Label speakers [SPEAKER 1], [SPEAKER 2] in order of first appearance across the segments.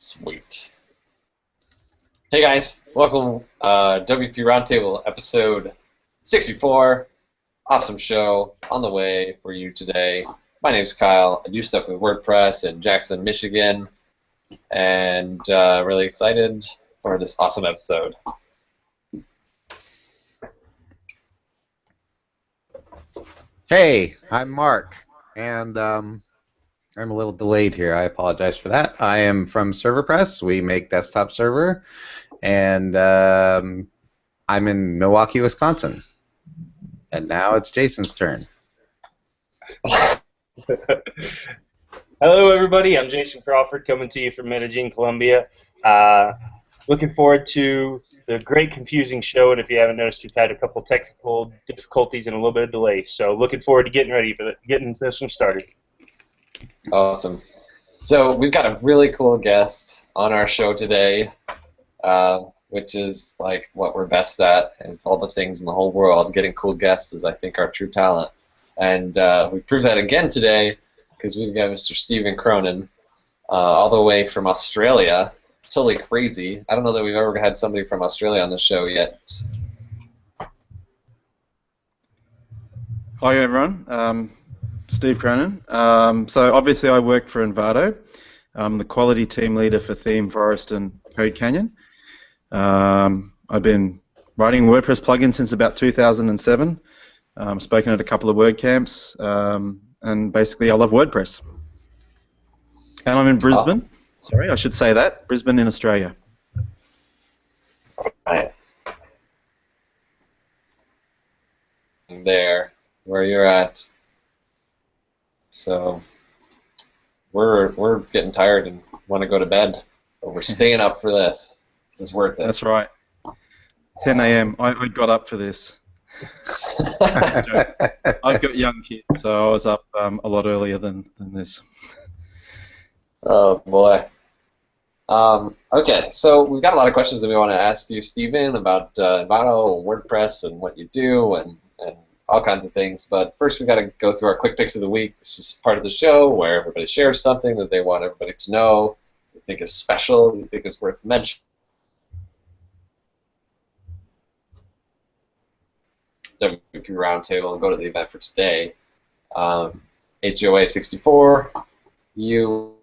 [SPEAKER 1] Sweet. Hey guys, welcome WP Roundtable episode 64. Awesome show on the way for you today. My name's Kyle. I do stuff with WordPress in Jackson, Michigan, and really excited for this awesome episode.
[SPEAKER 2] Hey, I'm Mark, and I'm a little delayed here. I apologize for that. I am from ServerPress. We make desktop server, and I'm in Milwaukee, Wisconsin. And now it's Jason's turn.
[SPEAKER 3] Hello, everybody. I'm Jason Crawford, coming to you from Medellin, Colombia. Looking forward to the great, confusing show, and if you haven't noticed, we've had a couple technical difficulties and a little bit of delay. So, looking forward to getting ready for getting this one started.
[SPEAKER 1] Awesome. So we've got a really cool guest on our show today, which is like what we're best at, and all the things in the whole world. Getting cool guests is, I think, our true talent, and we proved that again today because we've got Mr. Stephen Cronin, all the way from Australia. Totally crazy. I don't know that we've ever had somebody from Australia on the show yet.
[SPEAKER 4] Hi everyone, Steve Cronin. So obviously I work for Envato. I'm the quality team leader for Theme, Forest and Code Canyon. I've been writing WordPress plugins since about 2007. Spoken at a couple of WordCamps, and basically I love WordPress. And I'm in Brisbane.
[SPEAKER 1] Awesome.
[SPEAKER 4] Sorry, I should say that. Brisbane in Australia.
[SPEAKER 1] Right. There, where you're at. So we're getting tired and want to go to bed, but we're staying up for this. This is worth it.
[SPEAKER 4] That's right. 10 a.m. I got up for this. I've got young kids, so I was up a lot earlier than this.
[SPEAKER 1] Oh boy. Okay, so we've got a lot of questions that we want to ask you, Stephen, about Envato and WordPress and what you do and all kinds of things. But first, we've got to go through our quick picks of the week. This is part of the show where everybody shares something that they want everybody to know, you think is special, you think is worth mentioning. WP Roundtable and go to the event for today. HOA 64, you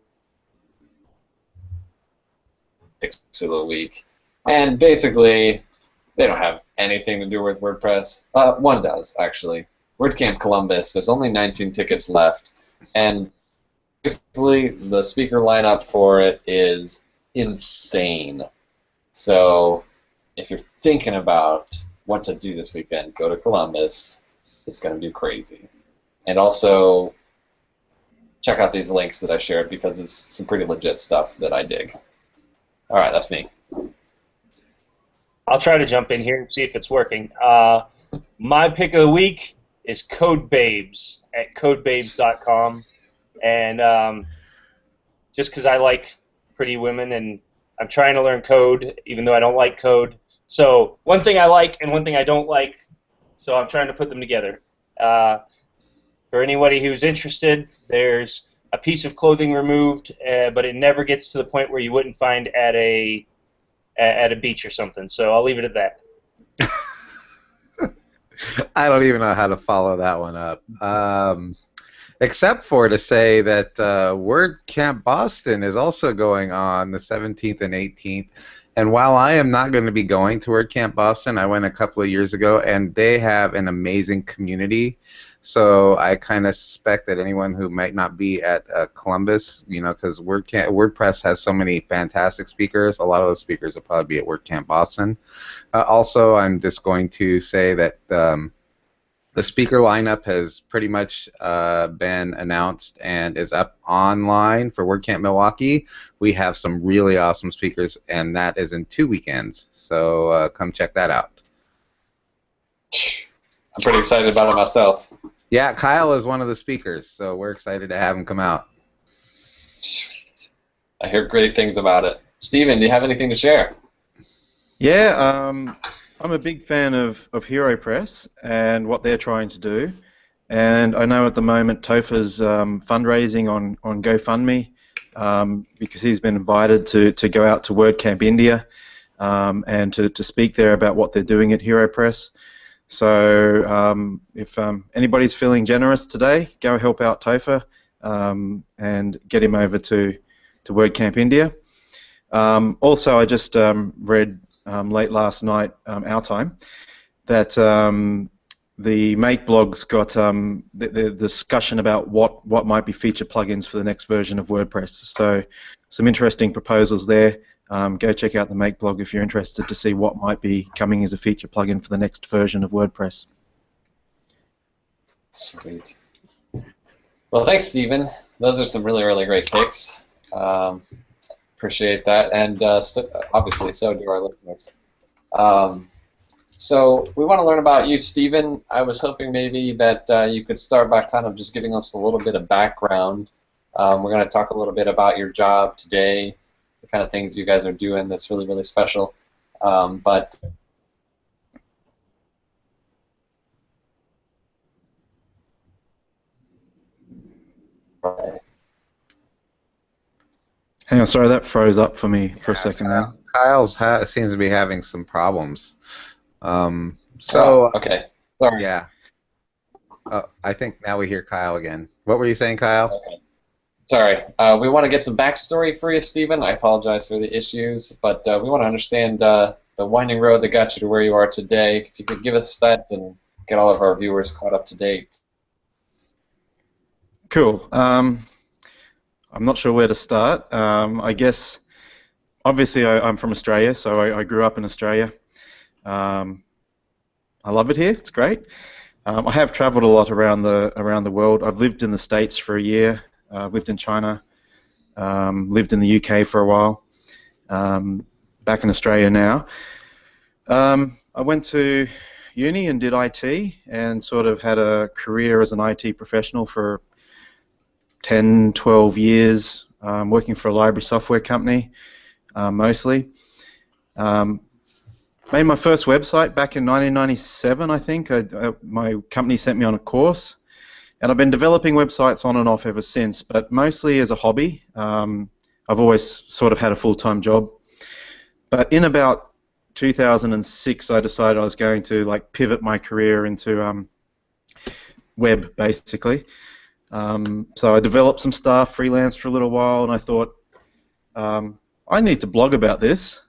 [SPEAKER 1] picks of the week, and basically they don't have anything to do with WordPress. One does, actually. WordCamp Columbus, there's only 19 tickets left, and basically the speaker lineup for it is insane. So if you're thinking about what to do this weekend, go to Columbus. It's going to be crazy. And also check out these links that I shared because it's some pretty legit stuff that I dig. All right, that's me.
[SPEAKER 3] I'll try to jump in here and see if it's working. My pick of the week is Codebabes at codebabes.com. And just because I like pretty women and I'm trying to learn code, even though I don't like code. So one thing I like and one thing I don't like, so I'm trying to put them together. For anybody who's interested, there's a piece of clothing removed, but it never gets to the point where you wouldn't find at a beach or something. So I'll leave it at that.
[SPEAKER 2] I don't even know how to follow that one up. Except for to say that WordCamp Boston is also going on the 17th and 18th. And while I am not going to be going to WordCamp Boston, I went a couple of years ago, and they have an amazing community. So I kind of suspect that anyone who might not be at Columbus, you know, because WordPress has so many fantastic speakers, a lot of those speakers will probably be at WordCamp Boston. Also, I'm just going to say that the speaker lineup has pretty much been announced and is up online for WordCamp Milwaukee. We have some really awesome speakers, and that is in 2 weekends. So come check that out.
[SPEAKER 1] I'm pretty excited about it myself.
[SPEAKER 2] Yeah, Kyle is one of the speakers, so we're excited to have him come out.
[SPEAKER 1] Sweet. I hear great things about it. Steven, do you have anything to share?
[SPEAKER 4] Yeah, I'm a big fan of HeroPress and what they're trying to do. And I know at the moment Topher's fundraising on GoFundMe because he's been invited to go out to WordCamp India and to speak there about what they're doing at HeroPress. So if anybody's feeling generous today, go help out Topher and get him over to WordCamp India. Also, I just read late last night, our time, that the Make blog's got the discussion about what might be feature plugins for the next version of WordPress. So some interesting proposals there. Go check out the Make blog if you're interested to see what might be coming as a feature plugin for the next version of WordPress.
[SPEAKER 1] Sweet. Well, thanks, Stephen. Those are some really great picks. Appreciate that, and obviously so do our listeners. So we want to learn about you, Stephen. I was hoping maybe that you could start by kind of just giving us a little bit of background. We're going to talk a little bit about your job today, the kind of things you guys are doing that's really special. But
[SPEAKER 4] Hang on, sorry, that froze up for me for a second there.
[SPEAKER 2] Kyle's seems to be having some problems.
[SPEAKER 1] okay, sorry.
[SPEAKER 2] Yeah. I think now we hear Kyle again. What were you saying, Kyle?
[SPEAKER 1] Okay. Sorry. We want to get some backstory for you, Stephen. I apologize for the issues, but we want to understand the winding road that got you to where you are today. If you could give us that and get all of our viewers caught up to date.
[SPEAKER 4] Cool. I'm not sure where to start. I guess, obviously, I'm from Australia, so I grew up in Australia. I love it here. It's great. I have travelled a lot around the world. I've lived in the States for a year. I've lived in China. Lived in the UK for a while. Back in Australia now. I went to uni and did IT and sort of had a career as an IT professional for 10, 12 years, working for a library software company, mostly. Made my first website back in 1997, I think. My company sent me on a course, and I've been developing websites on and off ever since, but mostly as a hobby. I've always sort of had a full-time job. But in about 2006, I decided I was going to pivot my career into web, basically. So I developed some stuff, freelance for a little while, and I thought, I need to blog about this.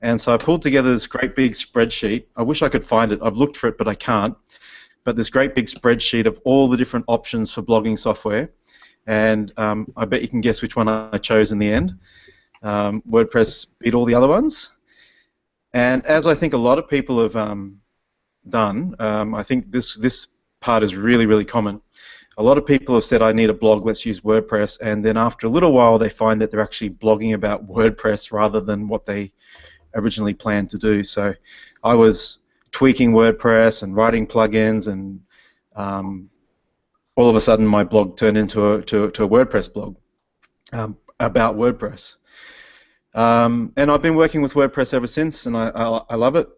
[SPEAKER 4] And so I pulled together this great big spreadsheet. I wish I could find it. I've looked for it, but I can't. But this great big spreadsheet of all the different options for blogging software. And I bet you can guess which one I chose in the end. WordPress beat all the other ones. And as I think a lot of people have done, I think this part is really common. A lot of people have said, I need a blog, let's use WordPress, and then after a little while they find that they're actually blogging about WordPress rather than what they originally planned to do. So I was tweaking WordPress and writing plugins, and all of a sudden my blog turned into a WordPress blog about WordPress. And I've been working with WordPress ever since, and I love it.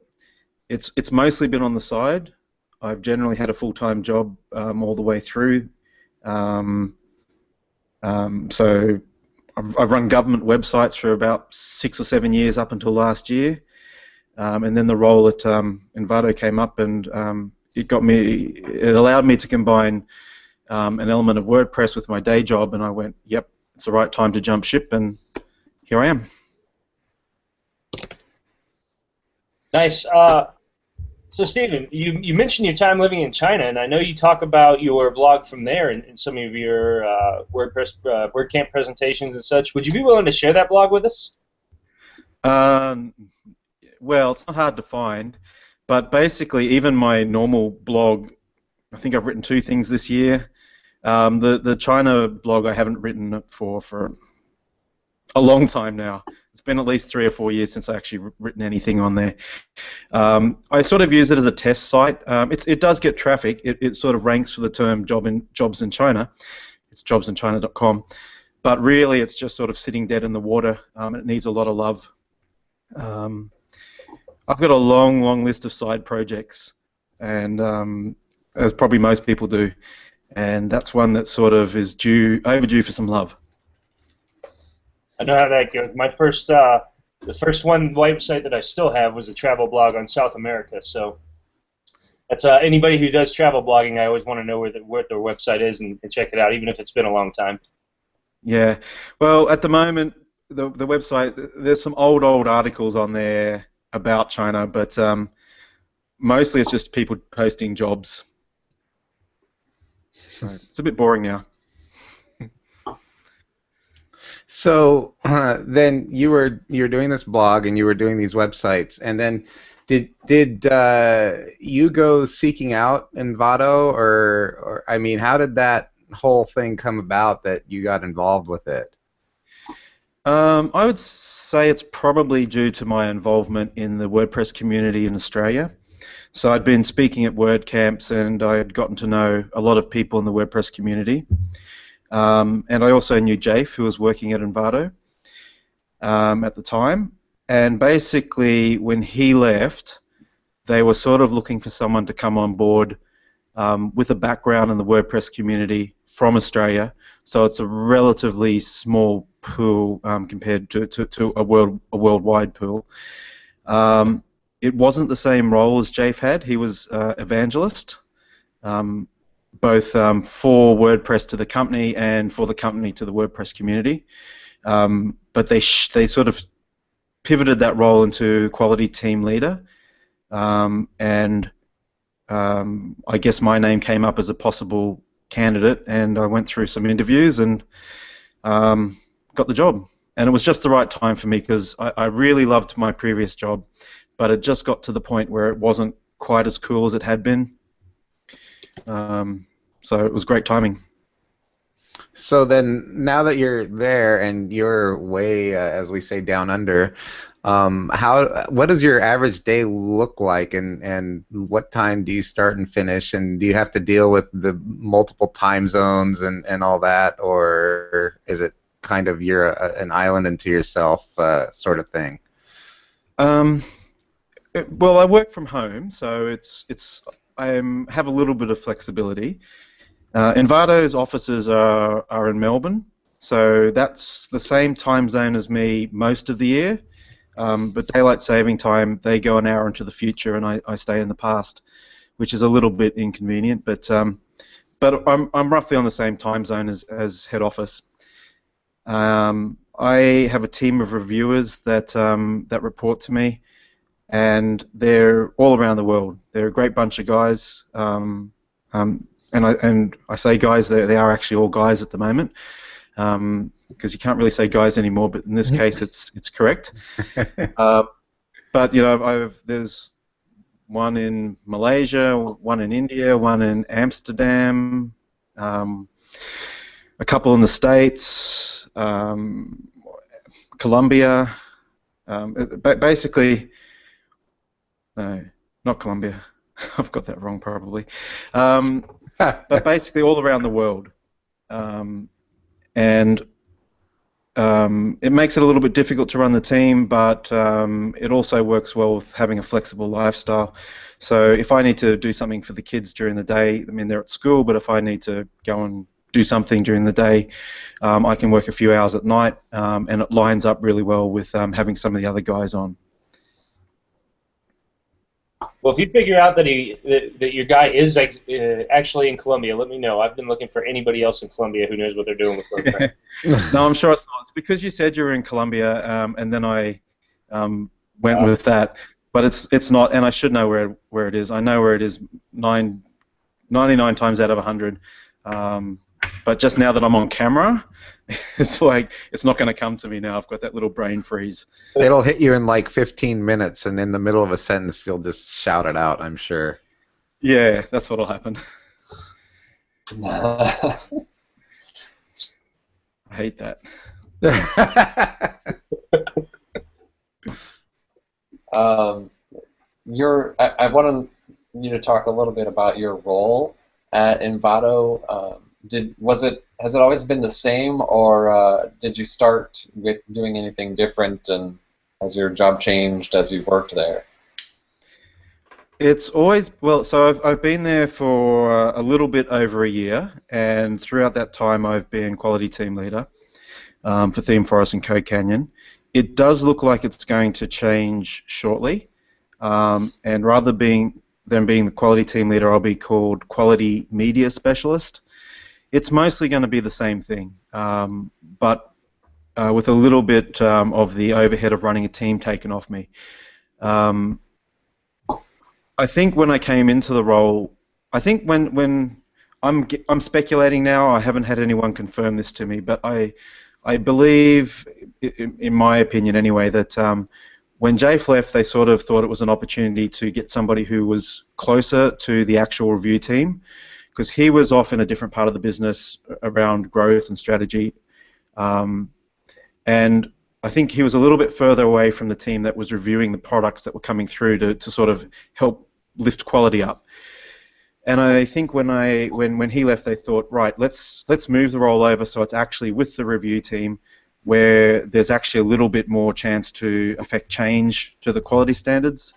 [SPEAKER 4] It's mostly been on the side. I've generally had a full-time job all the way through. So I've run government websites for about 6 or 7 years up until last year. And then the role at Envato came up, and it allowed me to combine an element of WordPress with my day job, and I went, yep, it's the right time to jump ship, and here I am.
[SPEAKER 3] Nice. So, Stephen, you mentioned your time living in China, and I know you talk about your blog from there in some of your WordPress WordCamp presentations and such. Would you be willing to share that blog with us?
[SPEAKER 4] Well, it's not hard to find, but basically, even my normal blog, I think I've written 2 things this year. The China blog I haven't written for a long time now. It's been at least 3 or 4 years since I actually written anything on there. I sort of use it as a test site. It does get traffic. It sort of ranks for the term jobs in China. It's jobsinchina.com. But really, it's just sort of sitting dead in the water. It needs a lot of love. I've got a long list of side projects, and as probably most people do, and that's one that sort of is overdue for some love.
[SPEAKER 3] I know how that goes. My first, the first one website that I still have was a travel blog on South America. So that's anybody who does travel blogging. I always want to know where their website is and check it out, even if it's been a long time.
[SPEAKER 4] Yeah. Well, at the moment, the website, there's some old articles on there about China, but mostly it's just people posting jobs. So it's a bit boring now.
[SPEAKER 2] So then you're doing this blog and you were doing these websites, and then did you go seeking out Envato, or I mean, how did that whole thing come about that you got involved with it?
[SPEAKER 4] I would say it's probably due to my involvement in the WordPress community in Australia. So I'd been speaking at WordCamps and I had gotten to know a lot of people in the WordPress community. And I also knew Jafe, who was working at Envato at the time. And basically, when he left, they were sort of looking for someone to come on board with a background in the WordPress community from Australia. So it's a relatively small pool compared to a worldwide pool. It wasn't the same role as Jafe had. He was evangelist, both for WordPress to the company and for the company to the WordPress community. But they sort of pivoted that role into quality team leader, and I guess my name came up as a possible candidate, and I went through some interviews and got the job. And it was just the right time for me because I really loved my previous job, but it just got to the point where it wasn't quite as cool as it had been. So it was great timing.
[SPEAKER 2] So then, now that you're there and you're way, as we say, down under, what does your average day look like, and what time do you start and finish, and do you have to deal with the multiple time zones and all that, or is it kind of you're an island unto yourself sort of thing?
[SPEAKER 4] Well, I work from home, so I have a little bit of flexibility. Envato's offices are in Melbourne, so that's the same time zone as me most of the year. But daylight saving time, they go an hour into the future, and I stay in the past, which is a little bit inconvenient. But I'm roughly on the same time zone as head office. I have a team of reviewers that report to me, and they're all around the world. They're a great bunch of guys. And I say guys, they are actually all guys at the moment, because you can't really say guys anymore, but in this case it's correct. But you know, there's one in Malaysia, one in India, one in Amsterdam, a couple in the States, Colombia, basically, no, not Colombia. I've got that wrong probably. But basically all around the world. And it makes it a little bit difficult to run the team, but it also works well with having a flexible lifestyle. So if I need to do something for the kids during the day, I mean, they're at school, but if I need to go and do something during the day, I can work a few hours at night, and it lines up really well with having some of the other guys on.
[SPEAKER 3] Well, if you figure out that your guy is actually in Colombia, let me know. I've been looking for anybody else in Colombia who knows what they're doing with WordPress.
[SPEAKER 4] No, I'm sure it's not. It's because you said you were in Colombia, and then I went with that. But it's not, and I should know where it is. I know where it is 99 times out of 100. But just now that I'm on camera, it's like it's not going to come to me now. I've got that little brain freeze.
[SPEAKER 2] It'll hit you in like 15 minutes, and in the middle of a sentence, you'll just shout it out, I'm sure.
[SPEAKER 4] Yeah, that's what'll happen. I hate that.
[SPEAKER 1] I wanted you to talk a little bit about your role at Envato. Has it always been the same, or did you start with doing anything different, and has your job changed as you've worked there?
[SPEAKER 4] It's always, well, so I've been there for a little bit over a year, and throughout that time I've been quality team leader. for Theme Forest and Code Canyon. It does look like it's going to change shortly, and rather than being the quality team leader, I'll be called quality media specialist. It's mostly going to be the same thing, but with a little bit of the overhead of running a team taken off me. I think when I came into the role, I think when I'm speculating now, I haven't had anyone confirm this to me, but I believe, in my opinion anyway, that when Jafe left, they sort of thought it was an opportunity to get somebody who was closer to the actual review team, because he was off in a different part of the business around growth and strategy, and I think he was a little bit further away from the team that was reviewing the products that were coming through to sort of help lift quality up. And I think when he left, they thought, right, let's move the role over so it's actually with the review team, where there's actually a little bit more chance to affect change to the quality standards.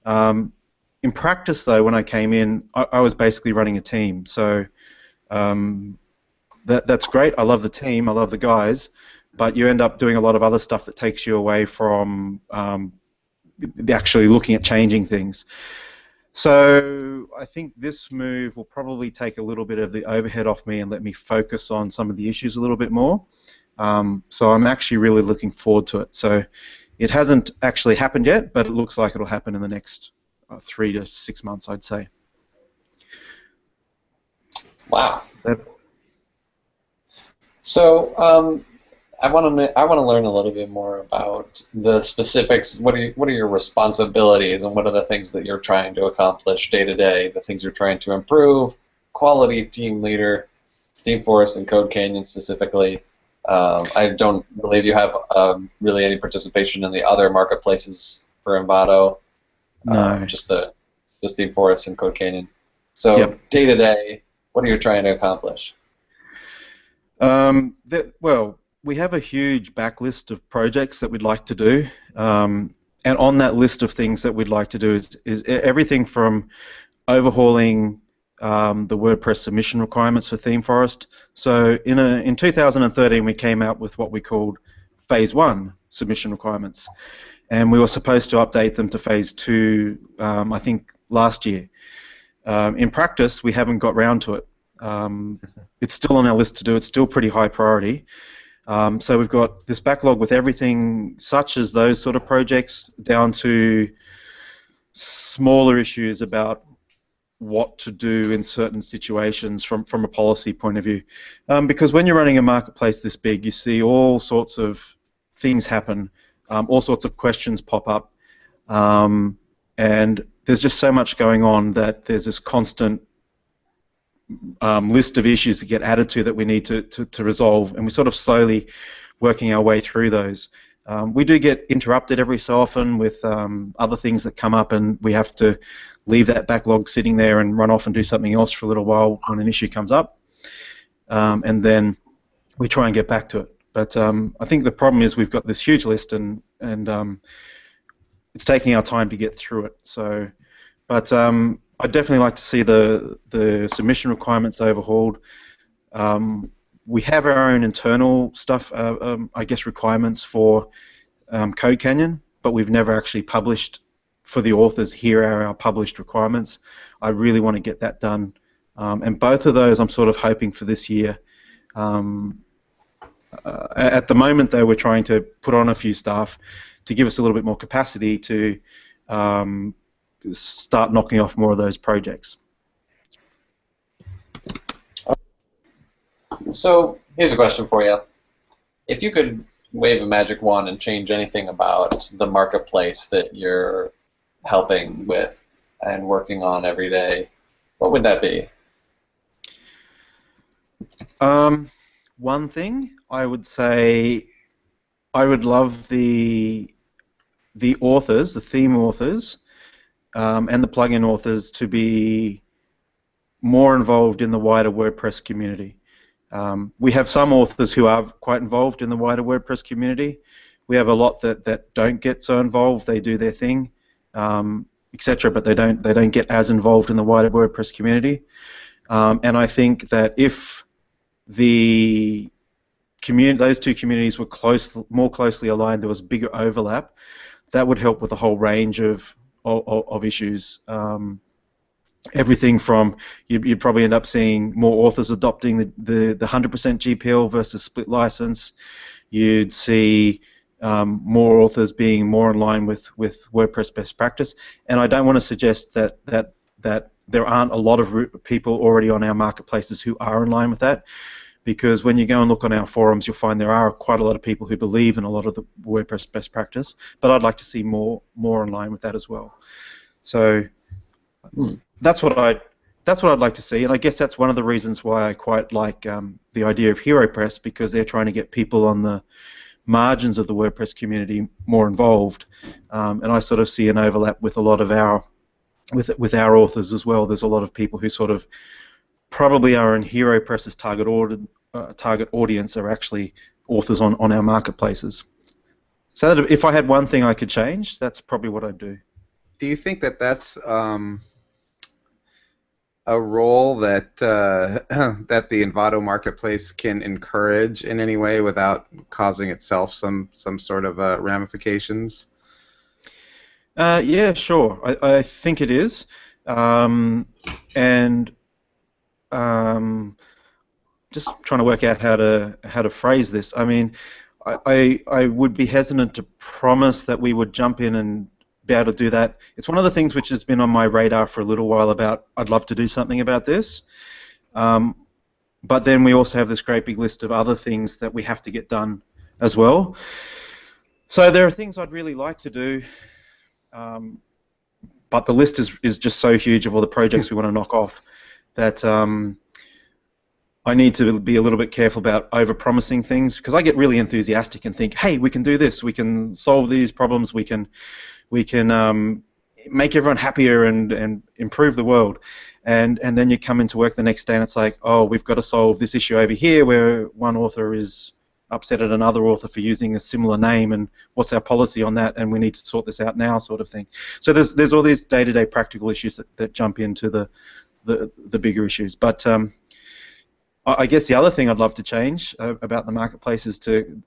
[SPEAKER 4] In practice, though, when I came in, I was basically running a team. So that's great. I love the team. I love the guys. But you end up doing a lot of other stuff that takes you away from actually looking at changing things. So I think this move will probably take a little bit of the overhead off me and let me focus on some of the issues a little bit more. So I'm actually really looking forward to it. So it hasn't actually happened yet, but it looks like it'll happen in the next 3 to 6 months, I'd say.
[SPEAKER 1] Wow. So I want to learn a little bit more about the specifics. What are your responsibilities, and what are the things that you're trying to accomplish day to day? The things you're trying to improve. Quality team leader, Theme Forest and Code Canyon specifically. I don't believe you have really any participation in the other marketplaces for Envato.
[SPEAKER 4] No.
[SPEAKER 1] Just Theme Forest and Code Canyon. So day to day, what are you trying to accomplish?
[SPEAKER 4] Well, we have a huge backlist of projects that we'd like to do, and on that list of things that we'd like to do is everything from overhauling the WordPress submission requirements for Theme Forest. So in 2013, we came out with what we called Phase 1 submission requirements, and we were supposed to update them to Phase 2, I think, last year. In practice, we haven't got round to it. It's still on our list to do. It's still pretty high priority. So we've got this backlog with everything such as those sort of projects down to smaller issues about what to do in certain situations from a policy point of view. Because when you're running a marketplace this big, you see all sorts of things happen, all sorts of questions pop up, and there's just so much going on that there's this constant list of issues that get added to that we need to resolve, and we're sort of slowly working our way through those. We do get interrupted every so often with other things that come up, and we have to leave that backlog sitting there and run off and do something else for a little while when an issue comes up, and then we try and get back to it. But I think the problem is we've got this huge list, and it's taking our time to get through it. So, but I'd definitely like to see the submission requirements overhauled. We have our own internal stuff, I guess, requirements for Code Canyon, but we've never actually published for the authors. Here are our published requirements. I really want to get that done, and both of those I'm sort of hoping for this year. At the moment, though, we're trying to put on a few staff to give us a little bit more capacity to start knocking off more of those projects.
[SPEAKER 1] So here's a question for you. If you could wave a magic wand and change anything about the marketplace that you're helping with and working on every day, what would that be?
[SPEAKER 4] One thing I would say, I would love the authors, the theme authors, and the plugin authors to be more involved in the wider WordPress community. We have some authors who are quite involved in the wider WordPress community. We have a lot that don't get so involved. They do their thing, etc., but they don't get as involved in the wider WordPress community. And I think that if the those two communities were more closely aligned, there was bigger overlap, that would help with a whole range of issues. Everything from you'd probably end up seeing more authors adopting the 100% GPL versus split license. You'd see more authors being more in line with WordPress best practice. And I don't want to suggest that there aren't a lot of people already on our marketplaces who are in line with that, because when you go and look on our forums, you'll find there are quite a lot of people who believe in a lot of the WordPress best practice, but I'd like to see more in line with that as well. So that's what I'd like to see, and I guess that's one of the reasons why I quite like the idea of HeroPress, because they're trying to get people on the margins of the WordPress community more involved, and I sort of see an overlap with a lot of our authors as well. There's a lot of people who sort of probably are in HeroPress's target audience are actually authors on our marketplaces. So that if I had one thing I could change, that's probably what I'd do.
[SPEAKER 2] Do you think that that's a role that that the Envato marketplace can encourage in any way without causing itself some sort of ramifications?
[SPEAKER 4] Yeah, sure. I think it is, and just trying to work out how to phrase this. I mean, I would be hesitant to promise that we would jump in and be able to do that. It's one of the things which has been on my radar for a little while about I'd love to do something about this, but then we also have this great big list of other things that we have to get done as well. So there are things I'd really like to do, but the list is just so huge of all the projects we want to knock off that I need to be a little bit careful about over-promising things, because I get really enthusiastic and think, hey, we can do this, we can solve these problems, we can make everyone happier and improve the world. And then you come into work the next day and it's like, oh, we've got to solve this issue over here where one author is upset at another author for using a similar name, and what's our policy on that, and we need to sort this out now, sort of thing. So there's all these day-to-day practical issues that jump into the bigger issues. But I guess the other thing I'd love to change about the marketplace is to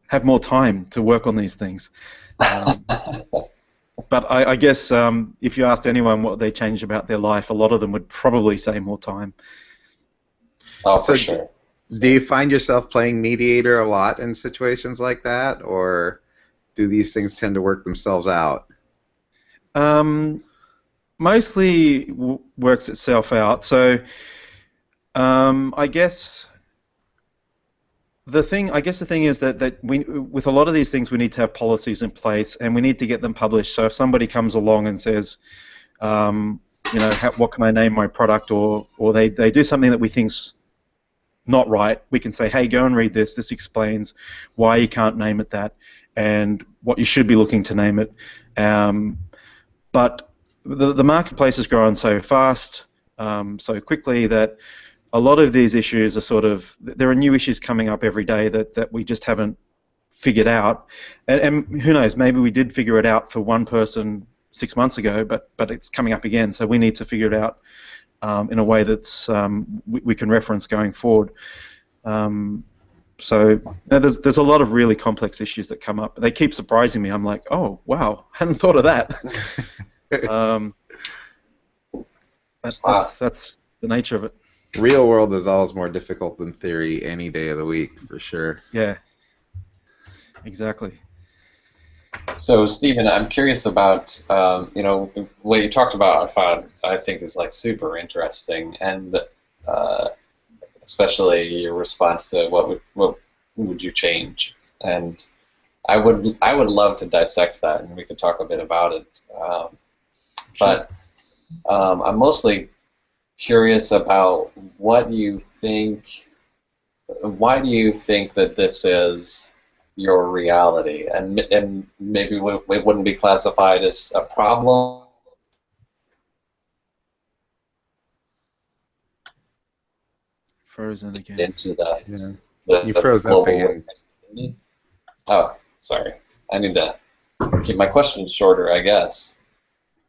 [SPEAKER 4] have more time to work on these things. But I guess if you asked anyone what they changed about their life, a lot of them would probably say more time.
[SPEAKER 1] Oh, for sure.
[SPEAKER 2] Do you find yourself playing mediator a lot in situations like that, or do these things tend to work themselves out?
[SPEAKER 4] Mostly works itself out. So I guess the thing is that we, with a lot of these things, we need to have policies in place, and we need to get them published. So if somebody comes along and says, you know, what can I name my product, or they do something that we think's not right, we can say, hey, go and read this. This explains why you can't name it that, and what you should be looking to name it. But the marketplace has grown so fast, so quickly, that a lot of these issues are sort of, there are new issues coming up every day that we just haven't figured out. And who knows, maybe we did figure it out for one person 6 months ago, but it's coming up again, so we need to figure it out in a way that's we can reference going forward. So you know, there's a lot of really complex issues that come up. They keep surprising me. I'm like, oh wow, I hadn't thought of that. That's the nature of it.
[SPEAKER 2] Real world is always more difficult than theory any day of the week, for sure.
[SPEAKER 4] Yeah, exactly.
[SPEAKER 1] So, Stephen, I'm curious about, you know, what you talked about. I think is like super interesting, and especially your response to what would you change. And I would love to dissect that, and we could talk a bit about it. But I'm mostly curious about what you think. Why do you think that this is your reality, and maybe it wouldn't be classified as a problem?
[SPEAKER 4] Frozen again.
[SPEAKER 1] Into the,
[SPEAKER 2] yeah. You froze up again.
[SPEAKER 1] Oh, sorry. I need to keep my questions shorter, I guess.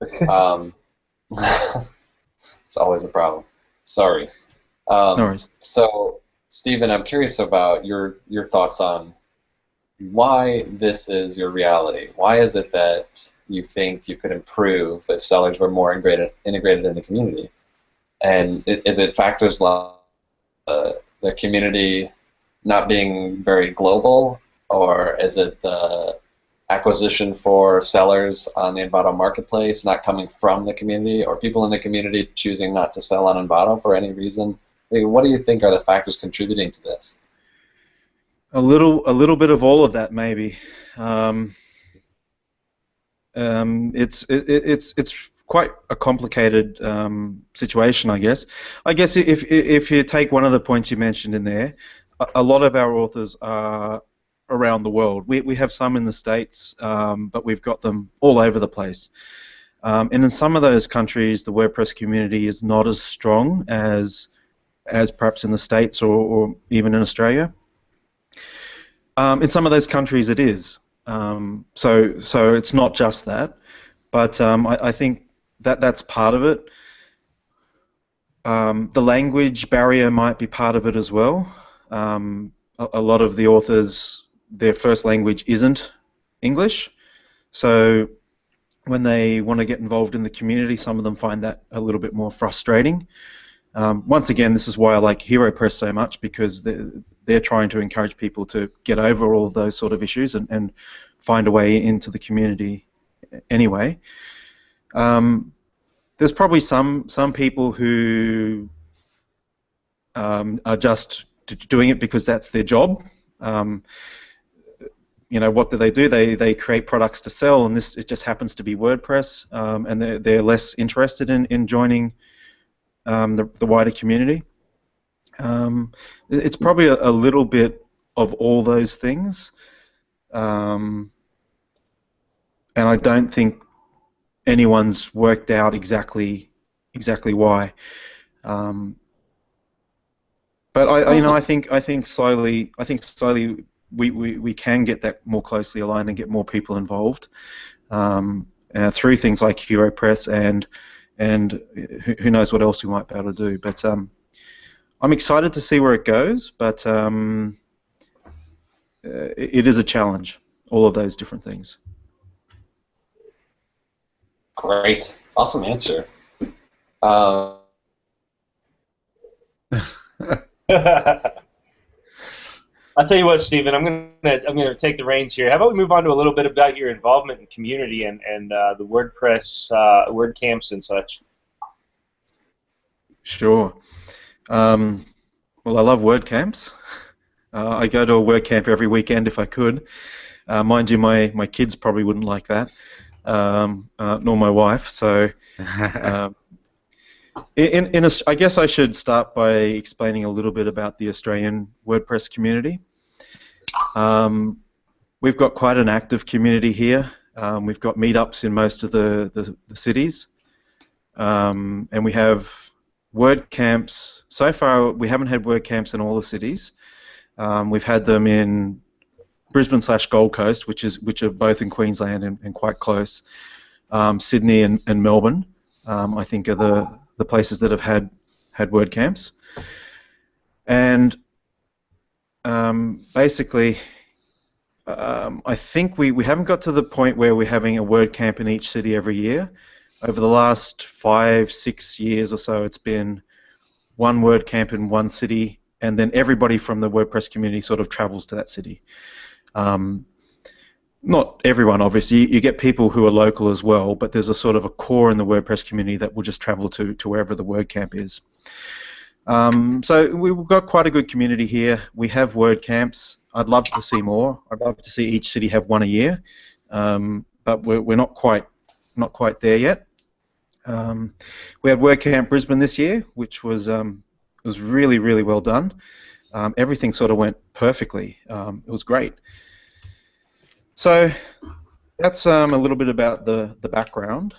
[SPEAKER 1] It's always a problem. Sorry.
[SPEAKER 4] No worries.
[SPEAKER 1] So Stephen, I'm curious about your thoughts on why this is your reality. Why is it that you think you could improve if sellers were more integrated in the community? And is it factors like the community not being very global, or is it the acquisition for sellers on the Envato marketplace not coming from the community, or people in the community choosing not to sell on Envato for any reason? I mean, what do you think are the factors contributing to this?
[SPEAKER 4] A little bit of all of that, maybe. It's quite a complicated situation, I guess. I guess if you take one of the points you mentioned in there, a lot of our authors are around the world. We have some in the States, but we've got them all over the place. And in some of those countries, the WordPress community is not as strong as perhaps in the States or even in Australia. In some of those countries, it is. So it's not just that, but I think that's part of it. The language barrier might be part of it as well. A lot of the authors, their first language isn't English, so when they want to get involved in the community, some of them find that a little bit more frustrating. Once again, this is why I like HeroPress so much, because they're trying to encourage people to get over all of those sort of issues and find a way into the community anyway. There's probably some people who are just doing it because that's their job. What do? They create products to sell, and it just happens to be WordPress, and they're less interested in joining the wider community. It's probably a little bit of all those things, and I don't think anyone's worked out exactly why. But I think slowly we can get that more closely aligned and get more people involved through things like HeroPress and who knows what else we might be able to do. But I'm excited to see where it goes, but it is a challenge, all of those different things.
[SPEAKER 1] Great. Awesome answer.
[SPEAKER 3] I'll tell you what, Stephen, I'm gonna take the reins here. How about we move on to a little bit about your involvement in community and the WordPress WordCamps and such.
[SPEAKER 4] Sure. Well, I love WordCamps. I go to a WordCamp every weekend if I could. Mind you, my kids probably wouldn't like that, nor my wife. So, I guess I should start by explaining a little bit about the Australian WordPress community. We've got quite an active community here. We've got meetups in most of the cities, and we have WordCamps. So far, we haven't had WordCamps in all the cities. We've had them in Brisbane/Gold Coast, which are both in Queensland and quite close. Sydney and Melbourne, I think, are the places that have had WordCamps. And basically, I think we haven't got to the point where we're having a WordCamp in each city every year. Over the last 5-6 years or so, it's been one WordCamp in one city, and then everybody from the WordPress community sort of travels to that city. Not everyone, obviously. You get people who are local as well, but there's a sort of a core in the WordPress community that will just travel to wherever the WordCamp is. So we've got quite a good community here. We have WordCamps. I'd love to see more. I'd love to see each city have one a year, but we're not quite there yet. We had WordCamp Brisbane this year, which was really, really well done. Everything sort of went perfectly. It was great. So that's a little bit about the background.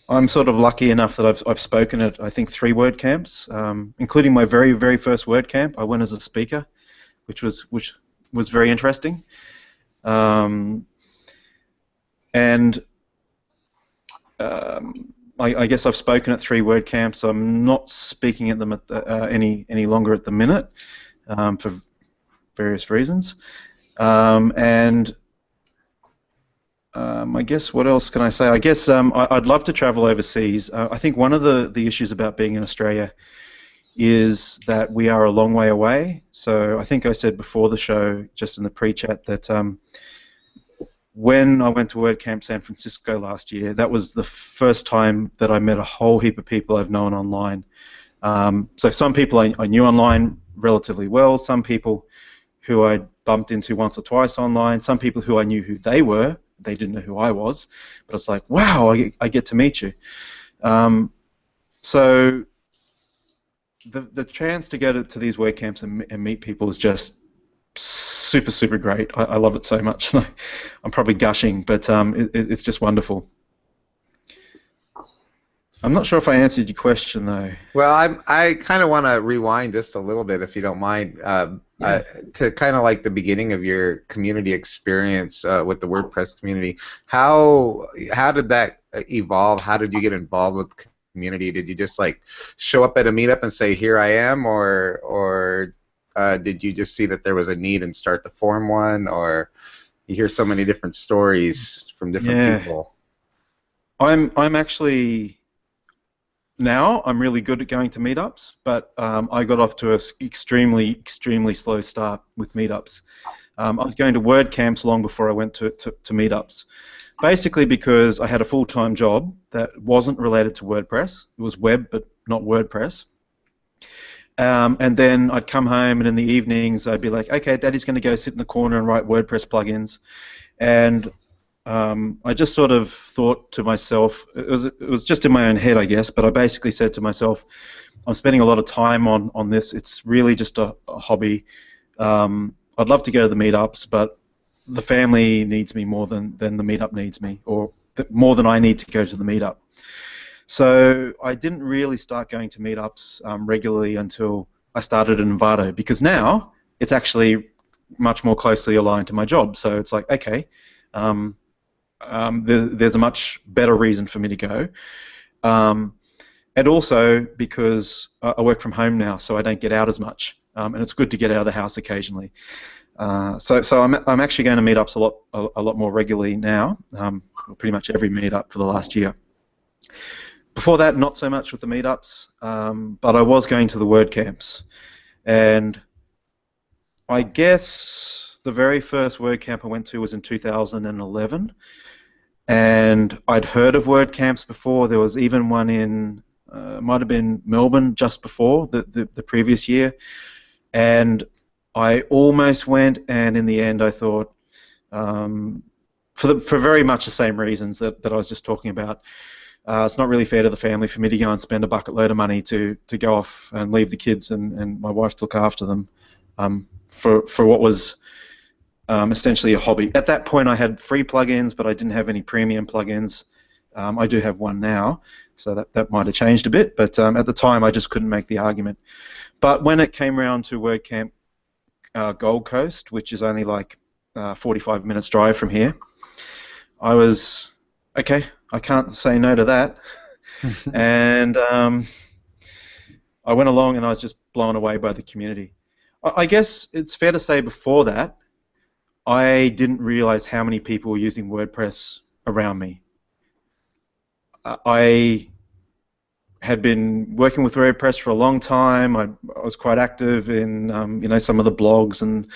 [SPEAKER 4] I'm sort of lucky enough that I've spoken at, I think, 3 WordCamps, including my very, very first WordCamp. I went as a speaker, which was very interesting. I guess I've spoken at 3 WordCamps. So I'm not speaking at them at any longer at the minute for various reasons. And I guess what else can I say? I guess I'd love to travel overseas. I think one of the issues about being in Australia is that we are a long way away. So I think I said before the show, just in the pre-chat, that when I went to WordCamp San Francisco last year, that was the first time that I met a whole heap of people I've known online. So some people I knew online relatively well, some people who I bumped into once or twice online, some people who I knew who they were, they didn't know who I was, but it's like, wow, I get to meet you. So the chance to go to these WordCamps and meet people is just super, super great. I love it so much. I'm probably gushing, but it's just wonderful. I'm not sure if I answered your question, though.
[SPEAKER 2] Well, I kind of want to rewind just a little bit, if you don't mind, to kind of like the beginning of your community experience with the WordPress community. How did that evolve? How did you get involved with the community? Did you just like show up at a meetup and say, "Here I am," or did you just see that there was a need and start to form one? Or you hear so many different stories from different people.
[SPEAKER 4] I'm actually. Now I'm really good at going to meetups, but I got off to an extremely slow start with meetups. I was going to WordCamps long before I went to meetups, basically because I had a full-time job that wasn't related to WordPress. It was web, but not WordPress. And then I'd come home, and in the evenings I'd be like, okay, Daddy's going to go sit in the corner and write WordPress plugins, and I just sort of thought to myself, it was just in my own head, I guess, but I basically said to myself, I'm spending a lot of time on this. It's really just a hobby. I'd love to go to the meetups, but the family needs me more than the meetup needs me, or more than I need to go to the meetup. So I didn't really start going to meetups regularly until I started at Envato, because now it's actually much more closely aligned to my job. So it's like, okay, there's a much better reason for me to go, and also because I work from home now, so I don't get out as much, and it's good to get out of the house occasionally. So I'm actually going to meetups a lot more regularly now, pretty much every meetup for the last year. Before that, not so much with the meetups, but I was going to the WordCamps, and I guess the very first WordCamp I went to was in 2011. And I'd heard of WordCamps before. There was even one in, might have been Melbourne just before the previous year. And I almost went, and in the end I thought, for very much the same reasons that I was just talking about, it's not really fair to the family for me to go and spend a bucket load of money to go off and leave the kids and my wife to look after them for what was essentially a hobby. At that point I had free plugins, but I didn't have any premium plugins. I do have one now, so that might have changed a bit, but at the time I just couldn't make the argument. But when it came around to WordCamp Gold Coast, which is only like 45 minutes drive from here, I was, okay, I can't say no to that. And I went along and I was just blown away by the community. I guess it's fair to say before that, I didn't realize how many people were using WordPress around me. I had been working with WordPress for a long time. I was quite active in some of the blogs, and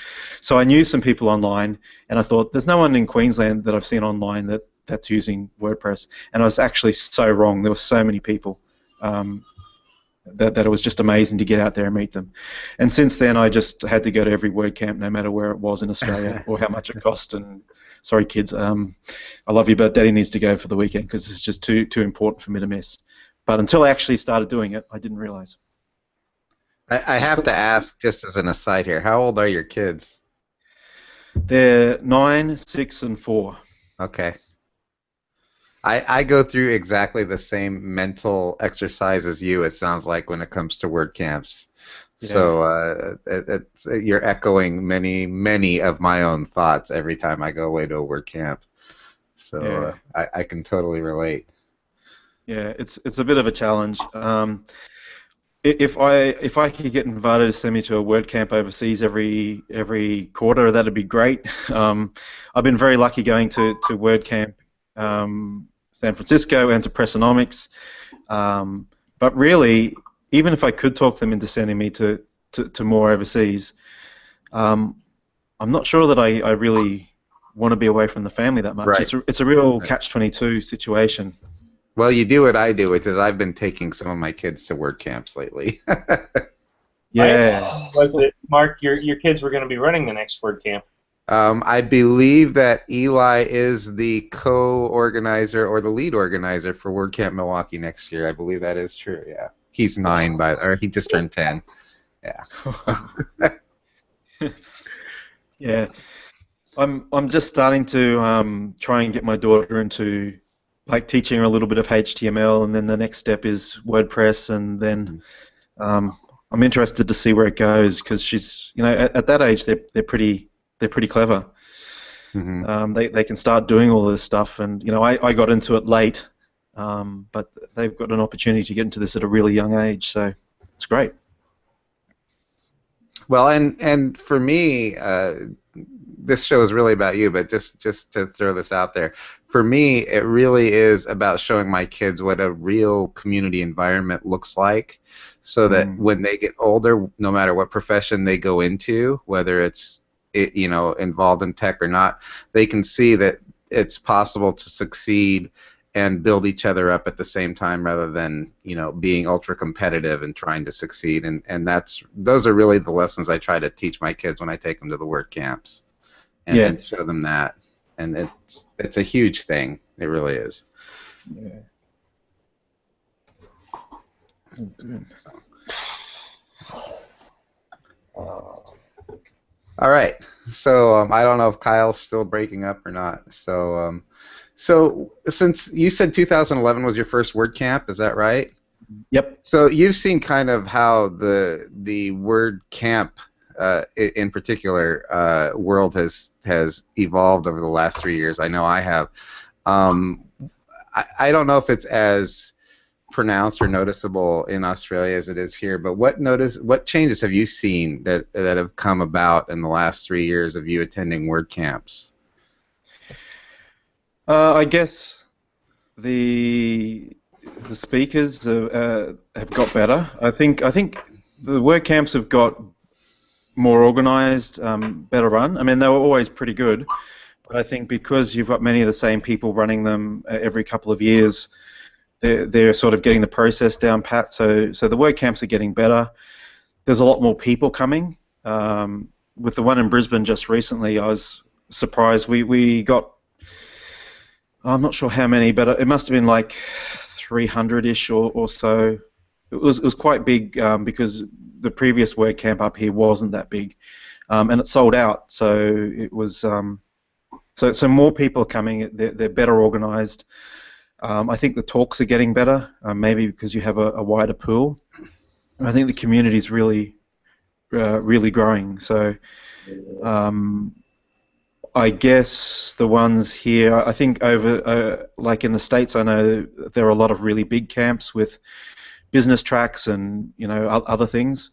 [SPEAKER 4] so I knew some people online, and I thought there's no one in Queensland that I've seen online that's using WordPress, and I was actually so wrong. There were so many people that it was just amazing to get out there and meet them. And since then, I just had to go to every WordCamp, no matter where it was in Australia or how much it cost. And sorry, kids, I love you, but Daddy needs to go for the weekend because it's just too important for me to miss. But until I actually started doing it, I didn't realize.
[SPEAKER 2] I have to ask, just as an aside here, how old are your kids?
[SPEAKER 4] They're 9, 6, and 4.
[SPEAKER 2] Okay. I go through exactly the same mental exercise as you, it sounds like, when it comes to WordCamps. Yeah. So you're echoing many of my own thoughts every time I go away to a WordCamp. So yeah. I can totally relate.
[SPEAKER 4] Yeah, it's a bit of a challenge. If I could get Envato to send me to a WordCamp overseas every quarter, that'd be great. I've been very lucky going to WordCamp San Francisco and to Pressonomics. But really, even if I could talk them into sending me to more overseas, I'm not sure that I really want to be away from the family that much.
[SPEAKER 2] Right.
[SPEAKER 4] It's a real catch-22 situation.
[SPEAKER 2] Well, you do what I do, which is I've been taking some of my kids to word camps lately.
[SPEAKER 4] Yeah.
[SPEAKER 3] Was it, Mark, your kids were going to be running the next WordCamp?
[SPEAKER 2] I believe that Eli is the co-organizer or the lead organizer for WordCamp Milwaukee next year. I believe that is true. Yeah, he's 9, or he just turned 10. Yeah.
[SPEAKER 4] Yeah. I'm just starting to try and get my daughter into teaching her a little bit of HTML, and then the next step is WordPress, and then I'm interested to see where it goes because she's at that age they're pretty clever.
[SPEAKER 2] Mm-hmm.
[SPEAKER 4] They can start doing all this stuff, and I got into it late, but they've got an opportunity to get into this at a really young age, so it's great.
[SPEAKER 2] Well, and for me, this show is really about you, but just to throw this out there, for me, it really is about showing my kids what a real community environment looks like, so that when they get older, no matter what profession they go into, whether it's involved in tech or not, they can see that it's possible to succeed and build each other up at the same time, rather than being ultra competitive and trying to succeed. And those are really the lessons I try to teach my kids when I take them to the word camps, and show them that. And it's a huge thing. It really is.
[SPEAKER 4] Yeah.
[SPEAKER 2] All right. So I don't know if Kyle's still breaking up or not. So since you said 2011 was your first WordCamp, is that right?
[SPEAKER 4] Yep.
[SPEAKER 2] So you've seen kind of how the WordCamp in particular world has evolved over the last 3 years. I know I have. I don't know if it's as pronounced or noticeable in Australia as it is here, but what changes have you seen that have come about in the last 3 years of you attending WordCamps?
[SPEAKER 4] I guess the speakers have got better. I think the WordCamps have got more organised, better run. I mean, they were always pretty good, but I think because you've got many of the same people running them every couple of years, they're sort of getting the process down pat. So the WordCamps are getting better. There's a lot more people coming. With the one in Brisbane just recently, I was surprised. We got, I'm not sure how many, but it must have been like 300-ish or so. It was quite big because the previous WordCamp up here wasn't that big, and it sold out. So it was so more people are coming. They're better organised. I think the talks are getting better, maybe because you have a wider pool. I think the community is really growing. So I guess the ones here, I think over, like in the States, I know there are a lot of really big camps with business tracks and other things.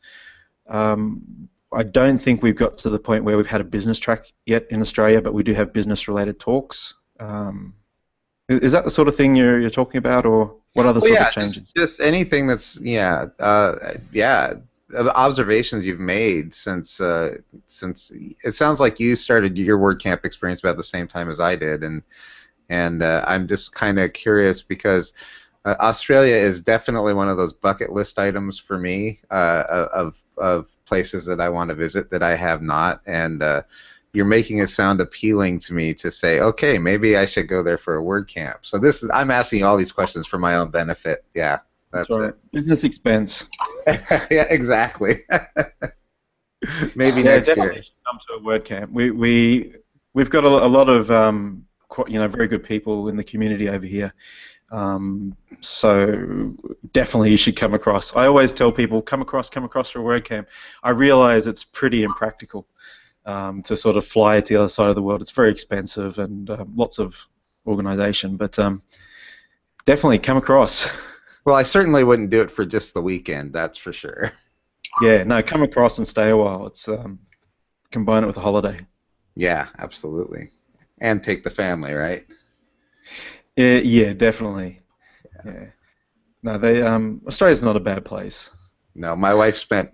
[SPEAKER 4] I don't think we've got to the point where we've had a business track yet in Australia, but we do have business-related talks. Is that the sort of thing you're talking about, or what other sort of changes?
[SPEAKER 2] Just anything that's observations you've made since it sounds like you started your WordCamp experience about the same time as I did, and I'm just kind of curious because Australia is definitely one of those bucket list items for me of places that I want to visit that I have not, and you're making it sound appealing to me to say, okay, maybe I should go there for a WordCamp. So I'm asking all these questions for my own benefit. Yeah, that's
[SPEAKER 4] right.
[SPEAKER 2] it.
[SPEAKER 4] Business expense.
[SPEAKER 2] Yeah, exactly. Maybe next year.
[SPEAKER 4] Definitely should come to a WordCamp. We've got a lot of very good people in the community over here. So definitely you should come across. I always tell people, come across for a WordCamp. I realize it's pretty impractical to sort of fly to the other side of the world. It's very expensive and lots of organisation, but Definitely come across.
[SPEAKER 2] Well, I certainly wouldn't do it for just the weekend. That's for sure.
[SPEAKER 4] Yeah, no, come across and stay a while. It's combine it with a holiday.
[SPEAKER 2] Yeah, absolutely. And take the family, right?
[SPEAKER 4] Yeah, definitely. Yeah. No, Australia's not a bad place.
[SPEAKER 2] No, my wife spent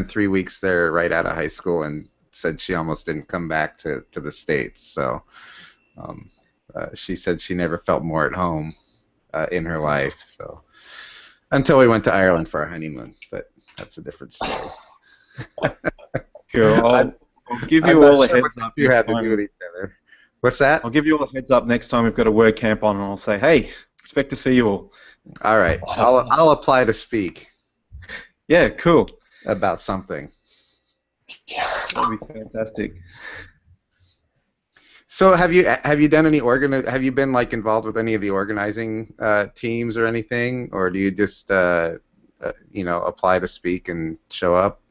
[SPEAKER 2] 3 weeks there right out of high school and said she almost didn't come back to the States. So she said she never felt more at home in her life. So until we went to Ireland for our honeymoon, but that's a different story.
[SPEAKER 4] Cool. I'll give
[SPEAKER 2] I'm
[SPEAKER 4] you
[SPEAKER 2] not
[SPEAKER 4] all a
[SPEAKER 2] sure
[SPEAKER 4] heads
[SPEAKER 2] what
[SPEAKER 4] up
[SPEAKER 2] you
[SPEAKER 4] next
[SPEAKER 2] had to
[SPEAKER 4] time.
[SPEAKER 2] do with each other. What's that?
[SPEAKER 4] I'll give you all a heads up next time we've got a word camp on, and I'll say, hey, expect to see you all.
[SPEAKER 2] All right, I'll apply to speak
[SPEAKER 4] Yeah, cool.
[SPEAKER 2] about something.
[SPEAKER 4] That'd be fantastic.
[SPEAKER 2] So have you done any have you been like involved with any of the organizing teams or anything, or do you just apply to speak and show up?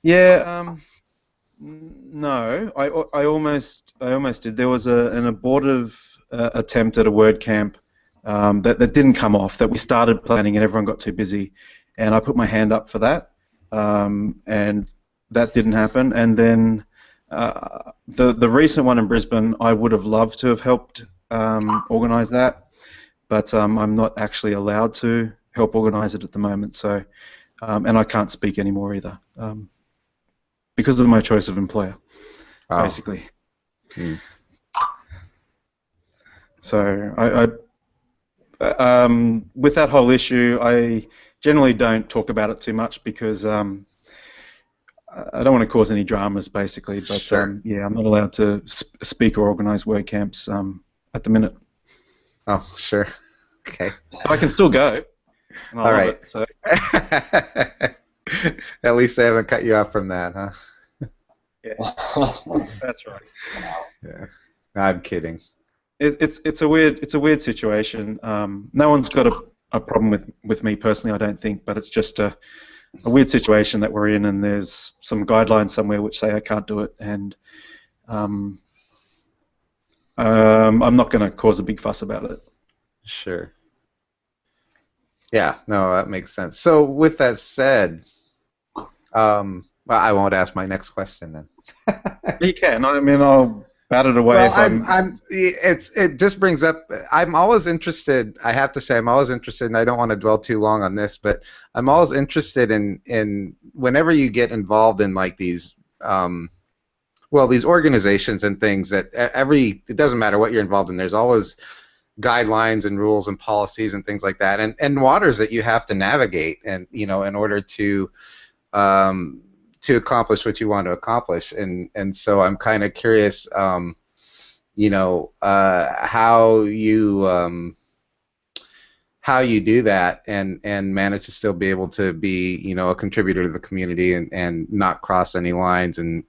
[SPEAKER 4] Yeah, no, I almost did. There was an abortive attempt at a word camp that didn't come off, that we started planning and everyone got too busy, and I put my hand up for that, and that didn't happen. And then the recent one in Brisbane, I would have loved to have helped organise that, but I'm not actually allowed to help organise it at the moment. So, and I can't speak anymore either, because of my choice of employer, basically.
[SPEAKER 2] Hmm.
[SPEAKER 4] So with that whole issue, I generally don't talk about it too much because I don't want to cause any dramas, basically. But
[SPEAKER 2] Sure.
[SPEAKER 4] yeah, I'm not allowed to speak or organise word camps at the minute.
[SPEAKER 2] Oh, sure. Okay.
[SPEAKER 4] But I can still go. And I
[SPEAKER 2] All
[SPEAKER 4] love
[SPEAKER 2] right.
[SPEAKER 4] it, so.
[SPEAKER 2] At least they haven't cut you off from that, huh?
[SPEAKER 4] Yeah, that's right.
[SPEAKER 2] Yeah. No, I'm kidding.
[SPEAKER 4] It's a weird situation. No one's got a problem with me personally, I don't think, but it's just a weird situation that we're in, and there's some guidelines somewhere which say I can't do it, and I'm not going to cause a big fuss about it.
[SPEAKER 2] Sure. Yeah, no, that makes sense. So with that said, well, I won't ask my next question then.
[SPEAKER 4] You can. I mean, I'll bat it away
[SPEAKER 2] Well,
[SPEAKER 4] if
[SPEAKER 2] it just brings up. I'm always interested. I have to say, I'm always interested, and I don't want to dwell too long on this, but I'm always interested in whenever you get involved in like these, these organizations and things that it doesn't matter what you're involved in. There's always guidelines and rules and policies and things like that, and waters that you have to navigate, and in order to accomplish what you want to accomplish, and so I'm kind of curious, how you do that and manage to still be able to be a contributor to the community and not cross any lines and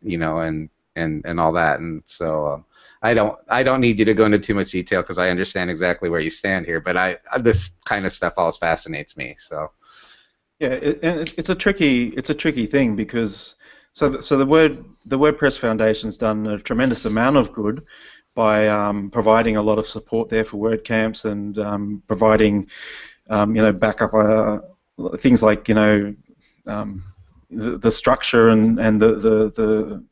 [SPEAKER 2] and all that, and so I don't need you to go into too much detail because I understand exactly where you stand here, but this kind of stuff always fascinates me, so.
[SPEAKER 4] Yeah, and it's a tricky thing because the WordPress Foundation's done a tremendous amount of good by providing a lot of support there for WordCamps and providing backup things like the structure and the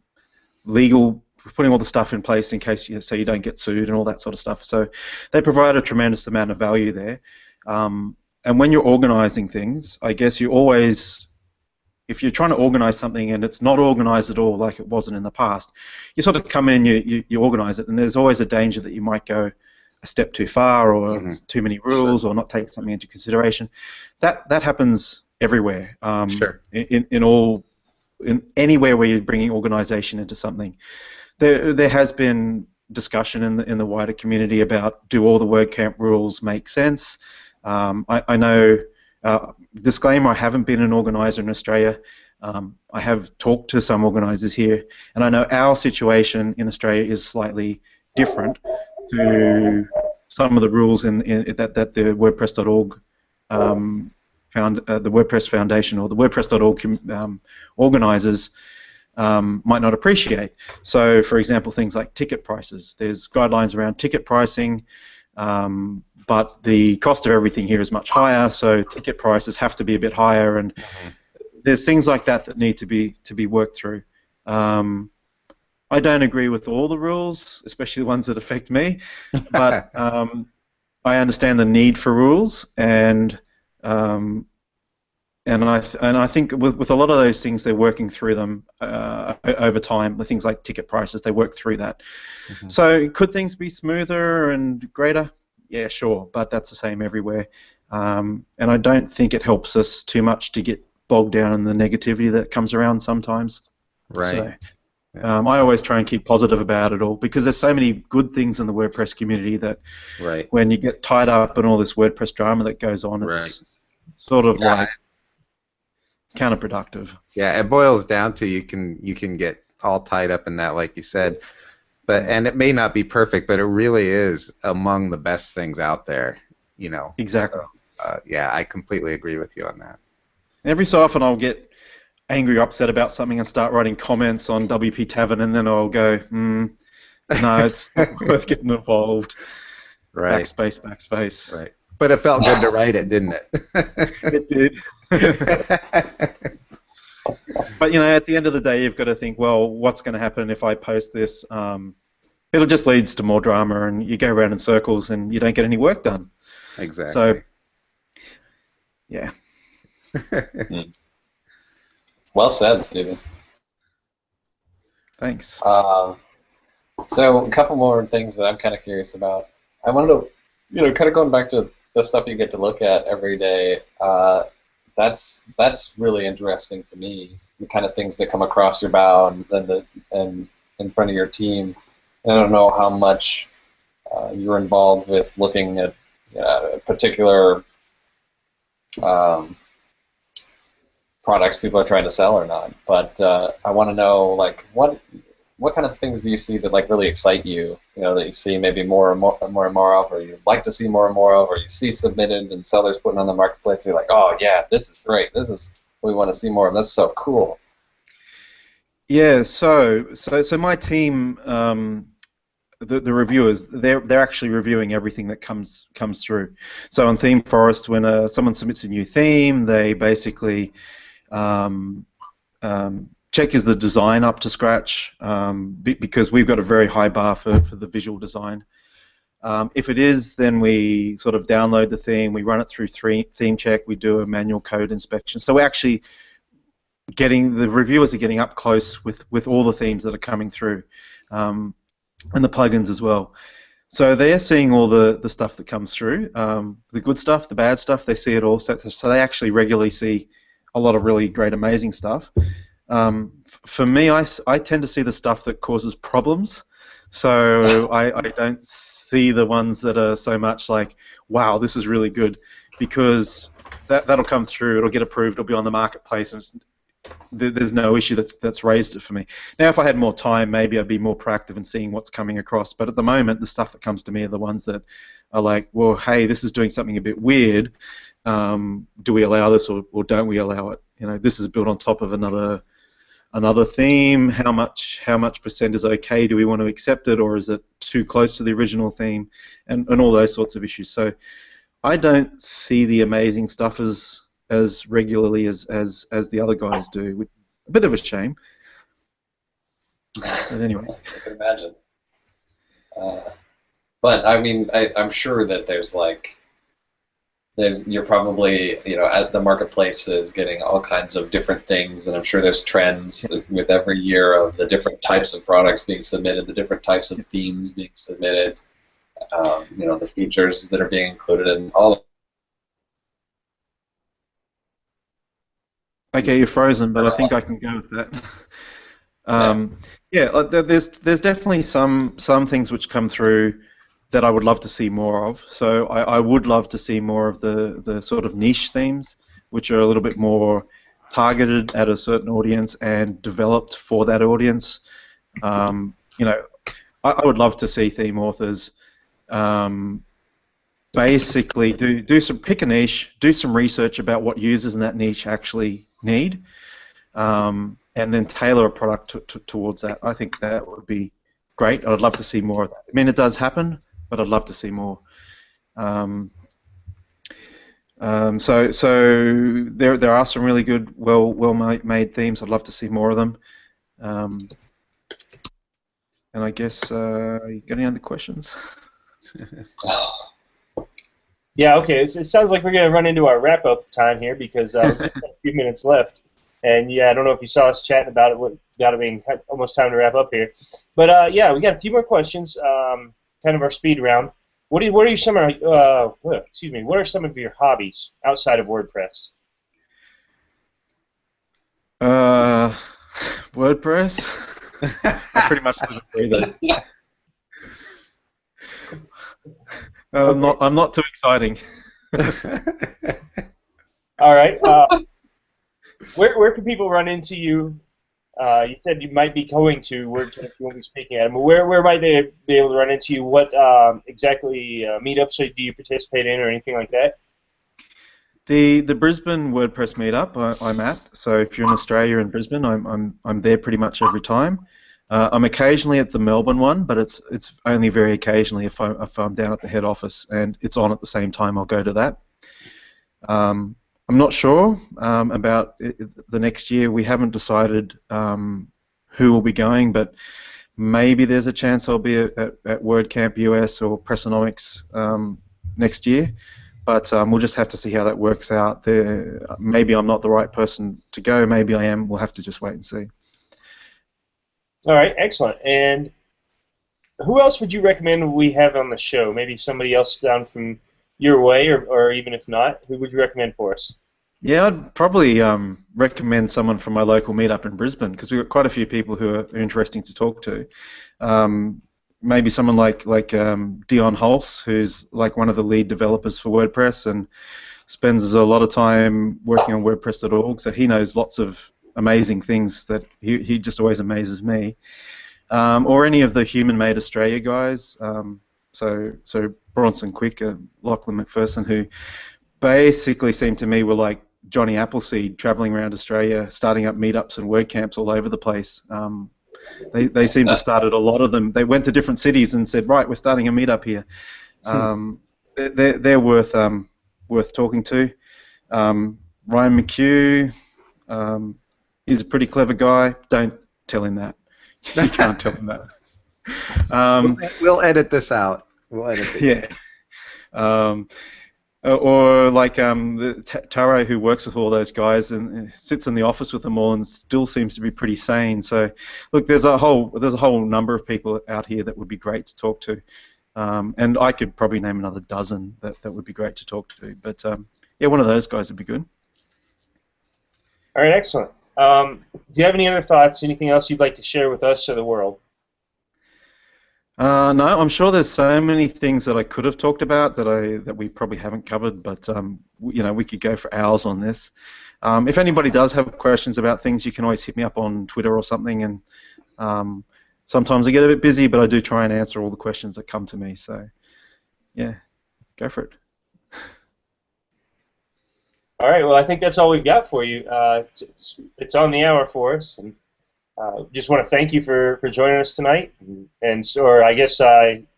[SPEAKER 4] legal, putting all the stuff in place in case so you don't get sued and all that sort of stuff. So they provide a tremendous amount of value there. And when you're organizing things, I guess you always, if you're trying to organize something and it's not organized at all like it wasn't in the past, you sort of come in and you organize it, and there's always a danger that you might go a step too far or too many rules or not take something into consideration. That happens everywhere.
[SPEAKER 2] Sure.
[SPEAKER 4] In anywhere where you're bringing organization into something. There has been discussion in the wider community about, do all the WordCamp rules make sense? I know, disclaimer, I haven't been an organizer in Australia. I have talked to some organizers here, and I know our situation in Australia is slightly different to some of the rules that the WordPress.org the WordPress Foundation or the WordPress.org organizers might not appreciate. So, for example, things like ticket prices. There's guidelines around ticket pricing. but the cost of everything here is much higher, so ticket prices have to be a bit higher, and there's things like that that need to be worked through. I don't agree with all the rules, especially the ones that affect me, but I understand the need for rules, and I think with a lot of those things, they're working through them over time. The things like ticket prices, they work through that. So could things be smoother and greater? Yeah, sure, but that's the same everywhere. And I don't think it helps us too much to get bogged down in the negativity that comes around sometimes.
[SPEAKER 2] Right.
[SPEAKER 4] So, I always try and keep positive about it all, because there's so many good things in the WordPress community that when you get tied up in all this WordPress drama that goes on, it's sort of like counterproductive.
[SPEAKER 2] Yeah, it boils down to you can get all tied up in that, like you said, and it may not be perfect, but it really is among the best things out there, you know.
[SPEAKER 4] Exactly.
[SPEAKER 2] So, yeah, I completely agree with you on that.
[SPEAKER 4] Every so often I'll get angry or upset about something and start writing comments on WP Tavern, and then I'll go, no, it's not worth getting involved.
[SPEAKER 2] Right.
[SPEAKER 4] Backspace.
[SPEAKER 2] Right. But it felt good to write it, didn't it?
[SPEAKER 4] It did. But, you know, at the end of the day, you've got to think, well, what's going to happen if I post this? It'll just leads to more drama, and you go around in circles, and you don't get any work done.
[SPEAKER 2] Exactly.
[SPEAKER 4] So, yeah.
[SPEAKER 1] Well said, Stephen.
[SPEAKER 4] Thanks.
[SPEAKER 1] So a couple more things that I'm kind of curious about. I wanted to, you know, kind of going back to the stuff you get to look at every day. That's really interesting to me. The kind of things that come across your bow and in front of your team. I don't know how much you're involved with looking at particular products people are trying to sell or not, but I want to know, like, what kind of things do you see that like really excite you? You know, that you see maybe more and more of, or you'd like to see more and more of, or you see submitted and sellers putting on the marketplace. You're like, oh yeah, this is great. This is what we want to see more of. That's so cool.
[SPEAKER 4] Yeah. So my team, the reviewers, they're actually reviewing everything that comes through. So on Theme Forest, when someone submits a new theme, they basically check is the design up to scratch, because we've got a very high bar for the visual design. If it is, then we sort of download the theme, we run it through theme check, we do a manual code inspection. So we're actually the reviewers are getting up close with all the themes that are coming through, and the plugins as well. So they're seeing all the stuff that comes through, the good stuff, the bad stuff. They see it all. So they actually regularly see a lot of really great, amazing stuff. For me, I tend to see the stuff that causes problems. So I don't see the ones that are so much like, wow, this is really good, because that'll come through, it'll get approved, it'll be on the marketplace, and there's no issue that's raised it for me. Now, if I had more time, maybe I'd be more proactive in seeing what's coming across. But at the moment, the stuff that comes to me are the ones that are like, well, hey, this is doing something a bit weird. Do we allow this or don't we allow it? You know, this is built on top of another theme. How much percent is okay? Do we want to accept it, or is it too close to the original theme? And all those sorts of issues. So I don't see the amazing stuff as regularly as the other guys do, which is a bit of a shame. But anyway.
[SPEAKER 1] I can imagine. But I mean, I'm sure that you're probably, you know, at the marketplace is getting all kinds of different things, and I'm sure there's trends with every year of the different types of products being submitted, the different types of themes being submitted, you know, the features that are being included, and all.
[SPEAKER 4] Okay, you're frozen, but I think I can go with that. Yeah, there's definitely some things which come through that I would love to see more of. So I would love to see more of the sort of niche themes, which are a little bit more targeted at a certain audience and developed for that audience. You know, I would love to see theme authors basically pick a niche, do some research about what users in that niche actually need, and then tailor a product towards that. I think that would be great. I'd love to see more of that. I mean, it does happen, but I'd love to see more. So there are some really good, well made themes. I'd love to see more of them. And I guess you got any other questions?
[SPEAKER 3] Yeah, okay. It sounds like we're going to run into our wrap-up time here because we've got a few minutes left. And, yeah, I don't know if you saw us chatting about it. Got to be almost time to wrap up here. But, yeah, we got a few more questions, kind of our speed round. What are some of your hobbies outside of WordPress?
[SPEAKER 4] WordPress? I pretty much agree that. I'm not too exciting.
[SPEAKER 3] All right. Where can people run into you? You said you might be going to WordCamp. You won't be speaking at them. Where might they be able to run into you? What exactly meetups do you participate in, or anything like that?
[SPEAKER 4] The Brisbane WordPress meetup I'm at. So if you're in Australia and Brisbane, I'm there pretty much every time. I'm occasionally at the Melbourne one, but it's only very occasionally if I'm down at the head office and it's on at the same time. I'll go to that. I'm not sure about the next year. We haven't decided who will be going, but maybe there's a chance I'll be at WordCamp US or Pressonomics next year. But we'll just have to see how that works out. Maybe I'm not the right person to go. Maybe I am. We'll have to just wait and see.
[SPEAKER 3] All right, excellent. And who else would you recommend we have on the show? Maybe somebody else down from your way, or even if not, who would you recommend for us?
[SPEAKER 4] Yeah, I'd probably recommend someone from my local meetup in Brisbane because we've got quite a few people who are interesting to talk to. Maybe someone like Dion Hulse, who's like one of the lead developers for WordPress and spends a lot of time working on WordPress.org, so he knows lots of amazing things that he just always amazes me. Or any of the Human Made Australia guys, so Bronson Quick and Lachlan McPherson, who basically seemed to me were like Johnny Appleseed traveling around Australia, starting up meetups and WordCamps all over the place. They seem to have started a lot of them. They went to different cities and said, right, we're starting a meetup here. They're worth talking to. Ryan McHugh, he's a pretty clever guy. Don't tell him that. You can't tell him that.
[SPEAKER 2] We'll edit this out. We'll edit it.
[SPEAKER 4] Yeah. Or like Taro, who works with all those guys and sits in the office with them all and still seems to be pretty sane. So, look, there's a whole number of people out here that would be great to talk to, and I could probably name another dozen that would be great to talk to. But yeah, one of those guys would be good.
[SPEAKER 3] All right, excellent. Do you have any other thoughts? Anything else you'd like to share with us or the world?
[SPEAKER 4] No, I'm sure there's so many things that I could have talked about that we probably haven't covered, but we could go for hours on this. If anybody does have questions about things, you can always hit me up on Twitter or something, and sometimes I get a bit busy, but I do try and answer all the questions that come to me. So, yeah, go for it.
[SPEAKER 3] All right. Well, I think that's all we've got for you. It's on the hour for us, and just want to thank you for joining us tonight, or I guess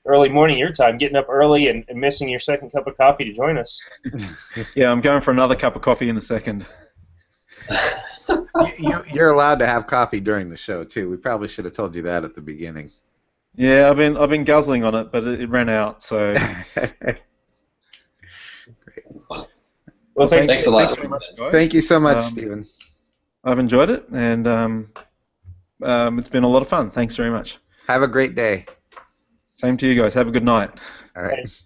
[SPEAKER 3] early morning your time, getting up early and missing your second cup of coffee to join us.
[SPEAKER 4] Yeah, I'm going for another cup of coffee in a second.
[SPEAKER 2] You're allowed to have coffee during the show too. We probably should have told you that at the beginning.
[SPEAKER 4] Yeah, I've been guzzling on it, but it ran out. So.
[SPEAKER 2] Great.
[SPEAKER 3] Well, thanks
[SPEAKER 1] a lot.
[SPEAKER 4] Thanks very much, guys.
[SPEAKER 2] Thank you so much, Stephen.
[SPEAKER 4] I've enjoyed it, and it's been a lot of fun. Thanks very much.
[SPEAKER 2] Have a great day.
[SPEAKER 4] Same to you guys. Have a good night.
[SPEAKER 2] All right.
[SPEAKER 3] Thanks.